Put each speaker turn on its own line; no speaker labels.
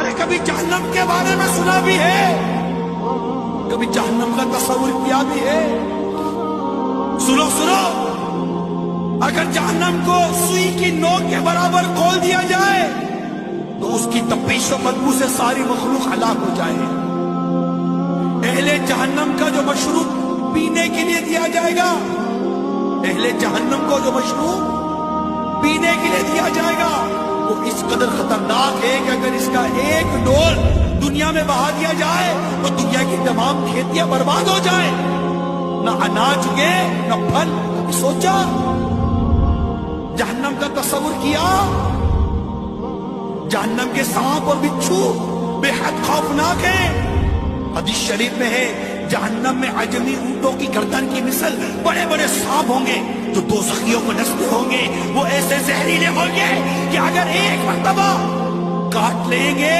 ارے کبھی جہنم کے بارے میں سنا بھی ہے، کبھی جہنم کا تصور کیا بھی ہے؟ سنو سنو، اگر جہنم کو سوئی کی نوک کے برابر کھول دیا جائے تو اس کی تپش و بدبو سے ساری مخلوق ہلاک ہو جائے۔ اہل جہنم کا جو مشروب پینے کے لیے دیا جائے گا، اہل جہنم کو جو مشروب پینے کے لیے دیا جائے گا وہ اس قدر خطرناک ہے کہ اگر اس کا ایک ڈول دنیا میں بہا دیا جائے تو دنیا کی تمام کھیتیاں برباد ہو جائیں، نہ اناج اگے نہ پھل۔ سوچا، جہنم کا تصور کیا؟ جہنم کے سانپ اور بچھو بے حد خوفناک ہیں۔ حدیث شریف میں ہے جہنم میں عجمی اونٹوں کی گردن کی مثل بڑے بڑے سانپ ہوں گے جو دوزخیوں کو ڈستے ہوں گے، وہ ایسے زہریلے ہوں گے کہ اگر ایک مرتبہ کاٹ لیں گے